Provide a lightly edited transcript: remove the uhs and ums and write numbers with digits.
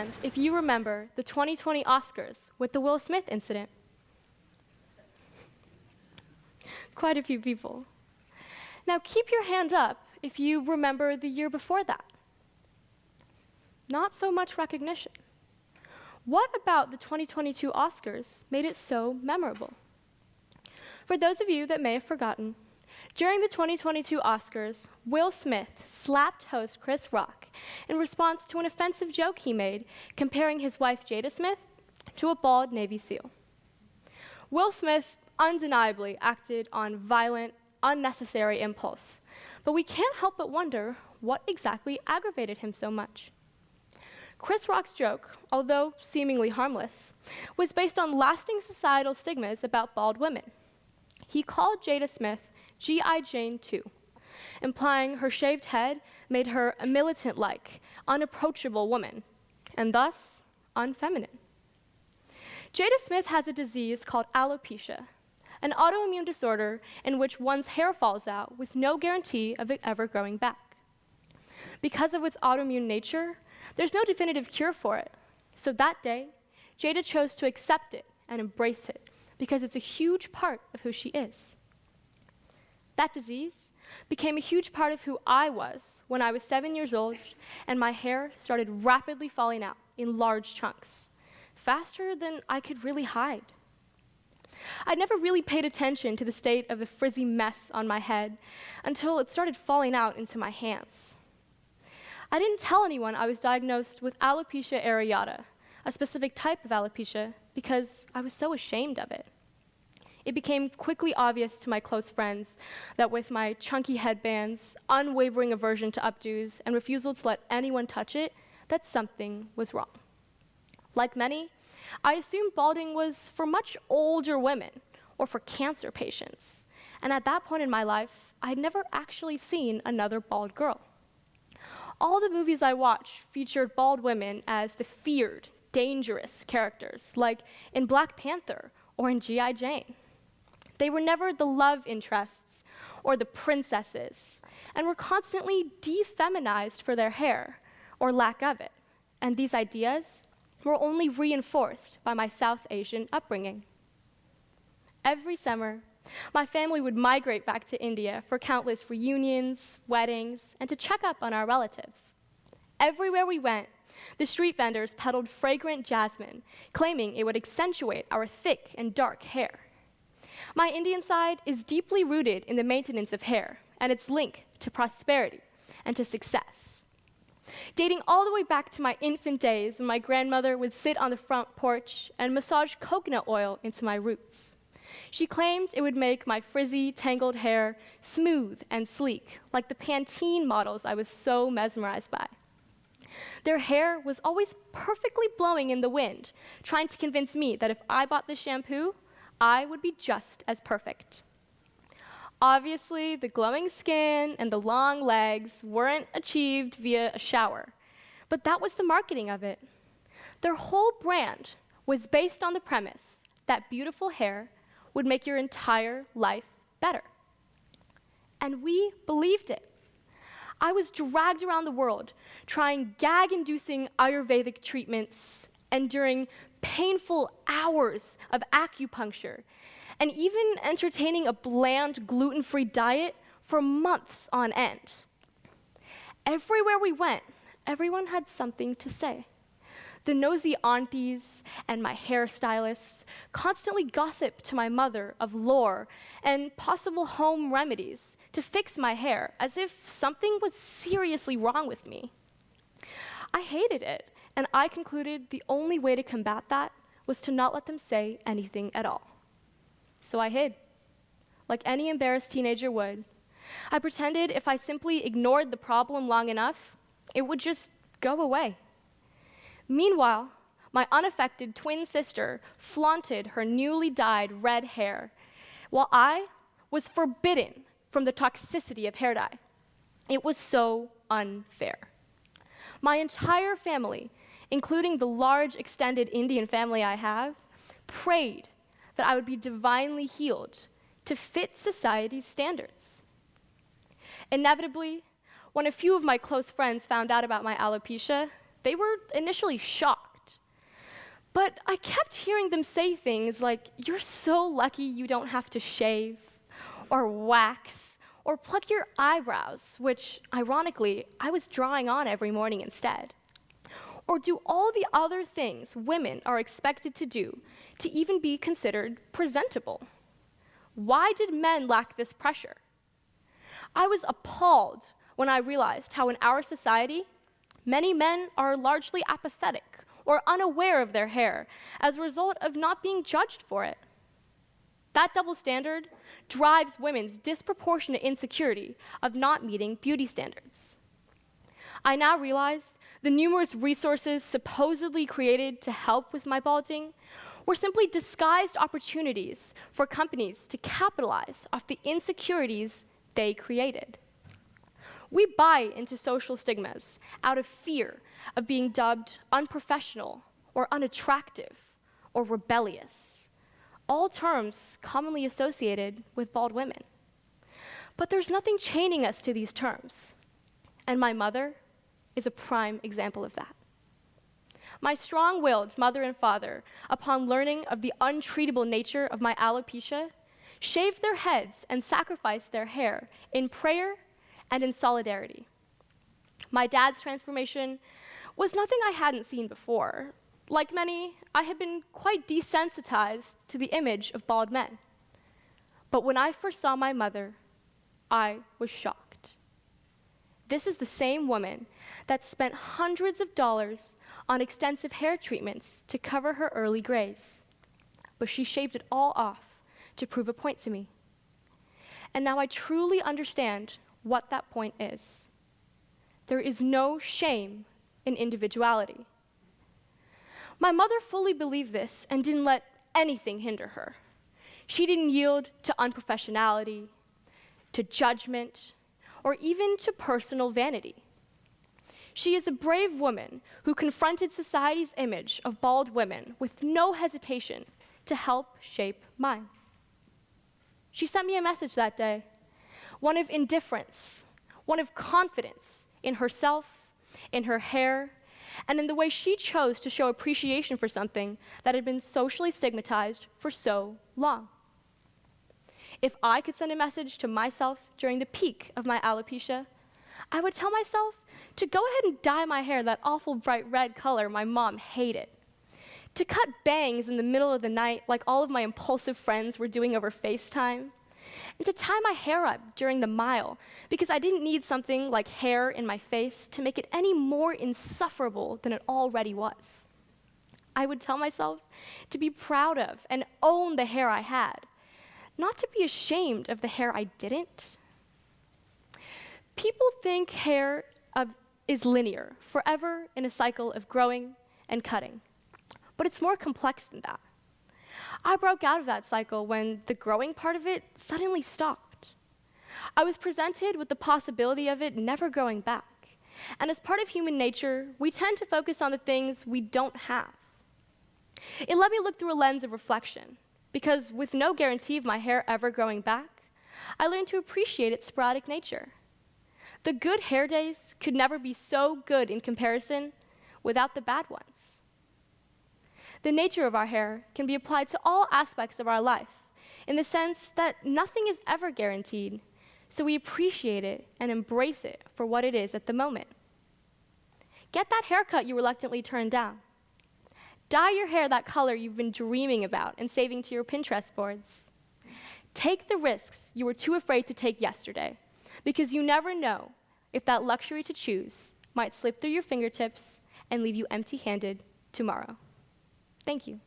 hand if you remember the 2020 Oscars with the Will Smith incident. Quite a few people. Now keep your hand up if you remember the year before that. Not so much recognition. What about the 2022 Oscars made it so memorable? For those of you that may have forgotten, during the 2022 Oscars, Will Smith slapped host Chris Rock in response to an offensive joke he made comparing his wife Jada Smith to a bald Navy SEAL. Will Smith undeniably acted on violent, unnecessary impulse, but we can't help but wonder what exactly aggravated him so much. Chris Rock's joke, although seemingly harmless, was based on lasting societal stigmas about bald women. He called Jada Smith G.I. Jane 2, implying her shaved head made her a militant-like, unapproachable woman, and thus unfeminine. Jada Smith has a disease called alopecia, an autoimmune disorder in which one's hair falls out with no guarantee of it ever growing back. Because of its autoimmune nature, there's no definitive cure for it. So that day, Jada chose to accept it and embrace it because it's a huge part of who she is. That disease became a huge part of who I was when I was 7 years old and my hair started rapidly falling out in large chunks, faster than I could really hide. I never really paid attention to the state of the frizzy mess on my head until it started falling out into my hands. I didn't tell anyone I was diagnosed with alopecia areata, a specific type of alopecia, because I was so ashamed of it. It became quickly obvious to my close friends that with my chunky headbands, unwavering aversion to updos, and refusal to let anyone touch it, that something was wrong. Like many, I assumed balding was for much older women or for cancer patients. And at that point in my life, I had never actually seen another bald girl. All the movies I watched featured bald women as the feared, dangerous characters, like in Black Panther or in G.I. Jane. They were never the love interests or the princesses, and were constantly defeminized for their hair, or lack of it. And these ideas were only reinforced by my South Asian upbringing. Every summer, my family would migrate back to India for countless reunions, weddings, and to check up on our relatives. Everywhere we went, the street vendors peddled fragrant jasmine, claiming it would accentuate our thick and dark hair. My Indian side is deeply rooted in the maintenance of hair and its link to prosperity and to success. Dating all the way back to my infant days when my grandmother would sit on the front porch and massage coconut oil into my roots. She claimed it would make my frizzy, tangled hair smooth and sleek, like the Pantene models I was so mesmerized by. Their hair was always perfectly blowing in the wind, trying to convince me that if I bought this shampoo, I would be just as perfect. Obviously, the glowing skin and the long legs weren't achieved via a shower, but that was the marketing of it. Their whole brand was based on the premise that beautiful hair would make your entire life better. And we believed it. I was dragged around the world trying gag-inducing Ayurvedic treatments, enduring painful hours of acupuncture, and even entertaining a bland, gluten-free diet for months on end. Everywhere we went, everyone had something to say. The nosy aunties and my hairstylists constantly gossiped to my mother of lore and possible home remedies to fix my hair, as if something was seriously wrong with me. I hated it, and I concluded the only way to combat that was to not let them say anything at all. So I hid, like any embarrassed teenager would. I pretended if I simply ignored the problem long enough, it would just go away. Meanwhile, my unaffected twin sister flaunted her newly dyed red hair, while I was forbidden from the toxicity of hair dye. It was so unfair. My entire family, including the large extended Indian family I have, prayed that I would be divinely healed to fit society's standards. Inevitably, when a few of my close friends found out about my alopecia, they were initially shocked. But I kept hearing them say things like, "You're so lucky you don't have to shave, or wax, or pluck your eyebrows," which, ironically, I was drawing on every morning instead. Or do all the other things women are expected to do to even be considered presentable. Why did men lack this pressure? I was appalled when I realized how in our society, many men are largely apathetic or unaware of their hair as a result of not being judged for it. That double standard drives women's disproportionate insecurity of not meeting beauty standards. I now realize the numerous resources supposedly created to help with my balding were simply disguised opportunities for companies to capitalize off the insecurities they created. We buy into social stigmas out of fear of being dubbed unprofessional or unattractive or rebellious, all terms commonly associated with bald women. But there's nothing chaining us to these terms, and my mother is a prime example of that. My strong-willed mother and father, upon learning of the untreatable nature of my alopecia, shaved their heads and sacrificed their hair in prayer and in solidarity. My dad's transformation was nothing I hadn't seen before. Like many, I had been quite desensitized to the image of bald men. But when I first saw my mother, I was shocked. This is the same woman that spent hundreds of dollars on extensive hair treatments to cover her early grays. But she shaved it all off to prove a point to me. And now I truly understand what that point is. There is no shame in individuality. My mother fully believed this and didn't let anything hinder her. She didn't yield to unprofessionality, to judgment, or even to personal vanity. She is a brave woman who confronted society's image of bald women with no hesitation to help shape mine. She sent me a message that day, one of indifference, one of confidence in herself, in her hair, and in the way she chose to show appreciation for something that had been socially stigmatized for so long. If I could send a message to myself during the peak of my alopecia, I would tell myself to go ahead and dye my hair that awful bright red color my mom hated, to cut bangs in the middle of the night like all of my impulsive friends were doing over FaceTime, and to tie my hair up during the mile because I didn't need something like hair in my face to make it any more insufferable than it already was. I would tell myself to be proud of and own the hair I had, not to be ashamed of the hair I didn't. People think hair is linear, forever in a cycle of growing and cutting. But it's more complex than that. I broke out of that cycle when the growing part of it suddenly stopped. I was presented with the possibility of it never growing back. And as part of human nature, we tend to focus on the things we don't have. It let me look through a lens of reflection, because with no guarantee of my hair ever growing back, I learned to appreciate its sporadic nature. The good hair days could never be so good in comparison without the bad ones. The nature of our hair can be applied to all aspects of our life, in the sense that nothing is ever guaranteed, so we appreciate it and embrace it for what it is at the moment. Get that haircut you reluctantly turned down. Dye your hair that color you've been dreaming about and saving to your Pinterest boards. Take the risks you were too afraid to take yesterday, because you never know if that luxury to choose might slip through your fingertips and leave you empty-handed tomorrow. Thank you.